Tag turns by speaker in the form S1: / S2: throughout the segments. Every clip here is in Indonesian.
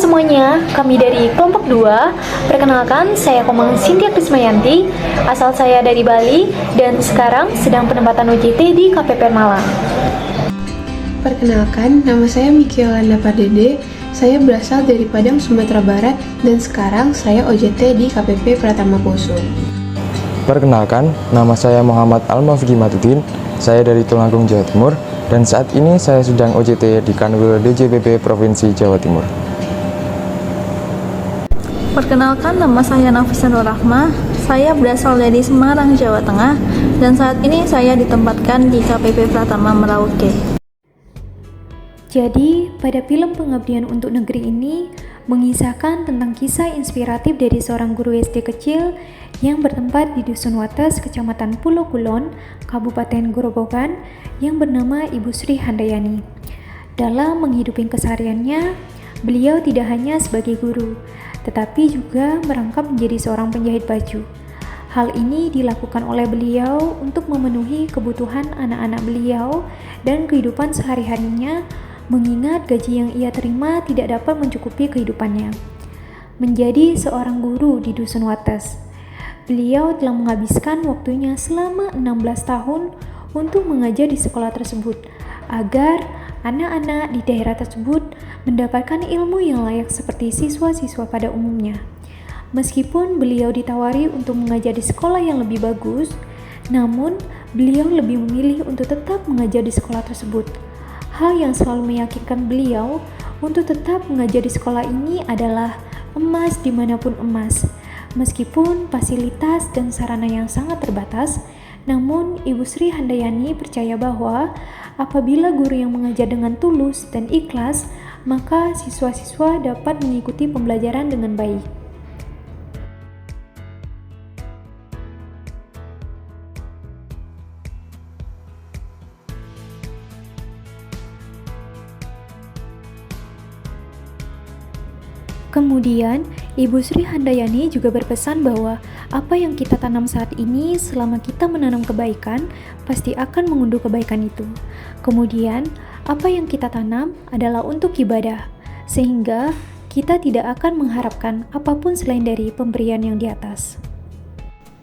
S1: semuanya, kami dari kelompok 2. Perkenalkan, saya Komang Cynthia Krismayanti, asal saya dari Bali, dan sekarang sedang penempatan UJT di KPP Malang.
S2: Perkenalkan, nama saya Miki Yolanda Pardede, saya berasal dari Padang, Sumatera Barat, dan sekarang saya OJT di KPP Pratama Poso.
S3: Perkenalkan, nama saya Muhammad Al-Mafdi Matudin, saya dari Tulungagung, Jawa Timur, dan saat ini saya sedang OJT di Kanwil DJPP Provinsi Jawa Timur.
S4: Perkenalkan, nama saya Nafisa Nur Rahma. Saya berasal dari Semarang, Jawa Tengah, dan saat ini saya ditempatkan di KPP Pratama Merauke.
S1: Jadi, pada film Pengabdian untuk Negeri ini mengisahkan tentang kisah inspiratif dari seorang guru SD kecil yang bertempat di Dusun Wates, Kecamatan Pulau Kulon, Kabupaten Grobogan, yang bernama Ibu Sri Handayani. Dalam menghidupi kesehariannya, beliau tidak hanya sebagai guru, tetapi juga merangkap menjadi seorang penjahit baju. Hal ini dilakukan oleh beliau untuk memenuhi kebutuhan anak-anak beliau dan kehidupan sehari-harinya, mengingat gaji yang ia terima tidak dapat mencukupi kehidupannya. Menjadi seorang guru di Dusun Wates, beliau telah menghabiskan waktunya selama 16 tahun untuk mengajar di sekolah tersebut, agar anak-anak di daerah tersebut mendapatkan ilmu yang layak seperti siswa-siswa pada umumnya. Meskipun beliau ditawari untuk mengajar di sekolah yang lebih bagus, namun beliau lebih memilih untuk tetap mengajar di sekolah tersebut. Hal yang selalu meyakinkan beliau untuk tetap mengajar di sekolah ini adalah emas dimanapun emas. Meskipun fasilitas dan sarana yang sangat terbatas, namun Ibu Sri Handayani percaya bahwa apabila guru yang mengajar dengan tulus dan ikhlas, maka siswa-siswa dapat mengikuti pembelajaran dengan baik. Kemudian, Ibu Sri Handayani juga berpesan bahwa apa yang kita tanam saat ini, selama kita menanam kebaikan, pasti akan mengunduh kebaikan itu. Kemudian, apa yang kita tanam adalah untuk ibadah, sehingga kita tidak akan mengharapkan apapun selain dari pemberian yang di atas.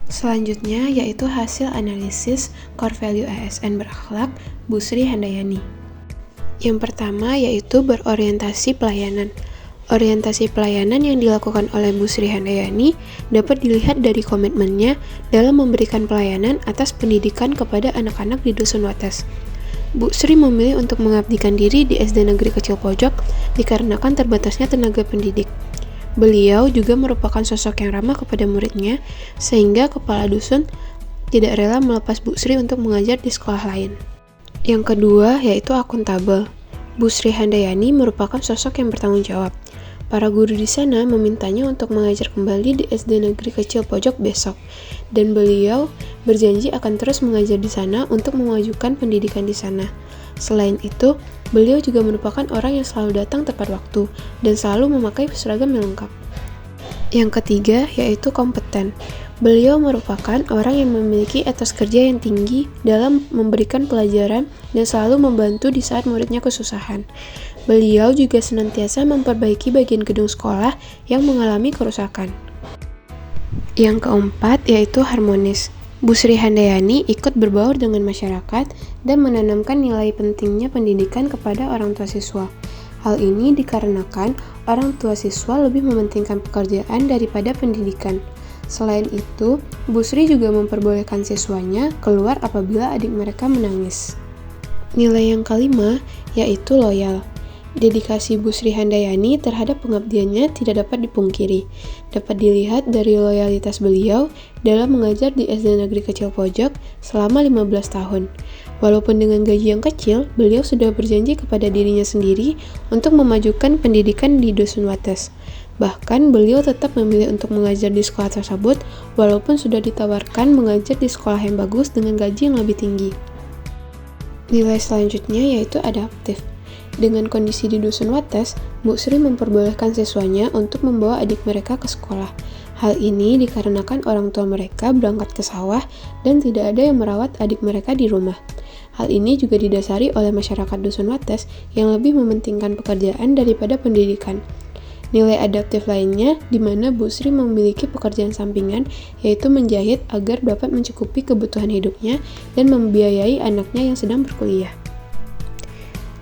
S2: Selanjutnya yaitu hasil analisis Core Value ASN berakhlak Bu Sri Handayani. Yang pertama yaitu berorientasi pelayanan. Orientasi pelayanan yang dilakukan oleh Bu Sri Handayani dapat dilihat dari komitmennya dalam memberikan pelayanan atas pendidikan kepada anak-anak di Dusun Wates. Bu Sri memilih untuk mengabdikan diri di SD Negeri Kecil Pojok dikarenakan terbatasnya tenaga pendidik. Beliau juga merupakan sosok yang ramah kepada muridnya, sehingga kepala dusun tidak rela melepas Bu Sri untuk mengajar di sekolah lain. Yang kedua yaitu akuntabel. Bu Sri Handayani merupakan sosok yang bertanggung jawab. Para guru di sana memintanya untuk mengajar kembali di SD Negeri Kecil Pojok besok, dan beliau berjanji akan terus mengajar di sana untuk memajukan pendidikan di sana. Selain itu, beliau juga merupakan orang yang selalu datang tepat waktu dan selalu memakai seragam yang lengkap. Yang ketiga yaitu kompeten. Beliau merupakan orang yang memiliki etos kerja yang tinggi dalam memberikan pelajaran dan selalu membantu di saat muridnya kesusahan. Beliau juga senantiasa memperbaiki bagian gedung sekolah yang mengalami kerusakan. Yang keempat yaitu harmonis. Bu Sri Handayani ikut berbaur dengan masyarakat dan menanamkan nilai pentingnya pendidikan kepada orang tua siswa. Hal ini dikarenakan orang tua siswa lebih mementingkan pekerjaan daripada pendidikan. Selain itu, Bu Sri juga memperbolehkan siswanya keluar apabila adik mereka menangis. Nilai yang kelima yaitu loyal. Dedikasi Bu Sri Handayani terhadap pengabdiannya tidak dapat dipungkiri. Dapat dilihat dari loyalitas beliau dalam mengajar di SD Negeri Kecil Pojok selama 15 tahun. Walaupun dengan gaji yang kecil, beliau sudah berjanji kepada dirinya sendiri untuk memajukan pendidikan di Dusun Wates. Bahkan beliau tetap memilih untuk mengajar di sekolah tersebut walaupun sudah ditawarkan mengajar di sekolah yang bagus dengan gaji yang lebih tinggi. Nilai selanjutnya yaitu adaptif. Dengan kondisi di Dusun Wates, Bu Sri memperbolehkan siswanya untuk membawa adik mereka ke sekolah. Hal ini dikarenakan orang tua mereka berangkat ke sawah dan tidak ada yang merawat adik mereka di rumah. Hal ini juga didasari oleh masyarakat Dusun Wates yang lebih mementingkan pekerjaan daripada pendidikan. Nilai adaptif lainnya di mana Bu Sri memiliki pekerjaan sampingan yaitu menjahit agar dapat mencukupi kebutuhan hidupnya dan membiayai anaknya yang sedang berkuliah.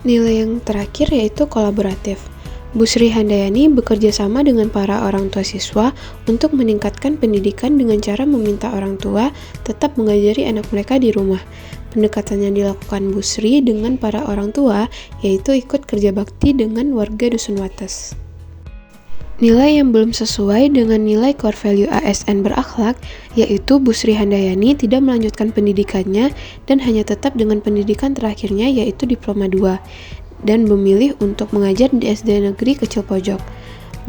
S2: Nilai yang terakhir yaitu kolaboratif. Bu Sri Handayani bekerja sama dengan para orang tua siswa untuk meningkatkan pendidikan dengan cara meminta orang tua tetap mengajari anak mereka di rumah. Pendekatan yang dilakukan Bu Sri dengan para orang tua yaitu ikut kerja bakti dengan warga Dusun Wates. Nilai yang belum sesuai dengan nilai core value ASN berakhlak, yaitu Bu Sri Handayani tidak melanjutkan pendidikannya dan hanya tetap dengan pendidikan terakhirnya yaitu Diploma 2, dan memilih untuk mengajar di SD Negeri Kecil Pojok.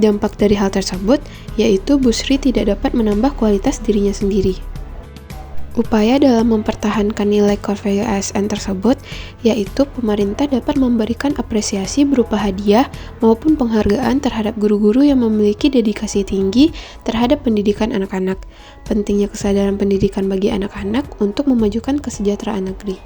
S2: Dampak dari hal tersebut, yaitu Bu Sri tidak dapat menambah kualitas dirinya sendiri. Upaya dalam mempertahankan nilai core value ASN tersebut, yaitu pemerintah dapat memberikan apresiasi berupa hadiah maupun penghargaan terhadap guru-guru yang memiliki dedikasi tinggi terhadap pendidikan anak-anak. Pentingnya kesadaran pendidikan bagi anak-anak untuk memajukan kesejahteraan negeri.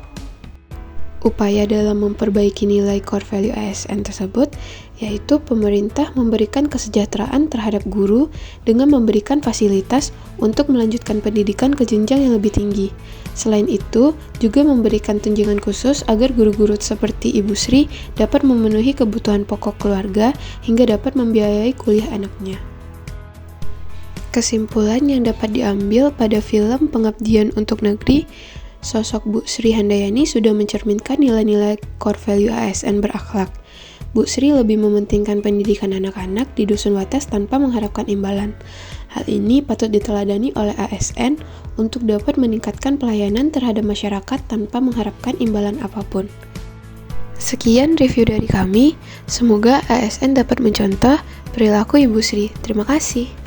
S2: Upaya dalam memperbaiki nilai core value ASN tersebut, yaitu pemerintah memberikan kesejahteraan terhadap guru dengan memberikan fasilitas untuk melanjutkan pendidikan ke jenjang yang lebih tinggi. Selain itu, juga memberikan tunjangan khusus agar guru-guru seperti Ibu Sri dapat memenuhi kebutuhan pokok keluarga hingga dapat membiayai kuliah anaknya. Kesimpulan yang dapat diambil pada film Pengabdian untuk Negeri, sosok Bu Sri Handayani sudah mencerminkan nilai-nilai core value ASN berakhlak. Bu Sri lebih mementingkan pendidikan anak-anak di Dusun Wates tanpa mengharapkan imbalan. Hal ini patut diteladani oleh ASN untuk dapat meningkatkan pelayanan terhadap masyarakat tanpa mengharapkan imbalan apapun. Sekian review dari kami, semoga ASN dapat mencontoh perilaku Ibu Sri. Terima kasih.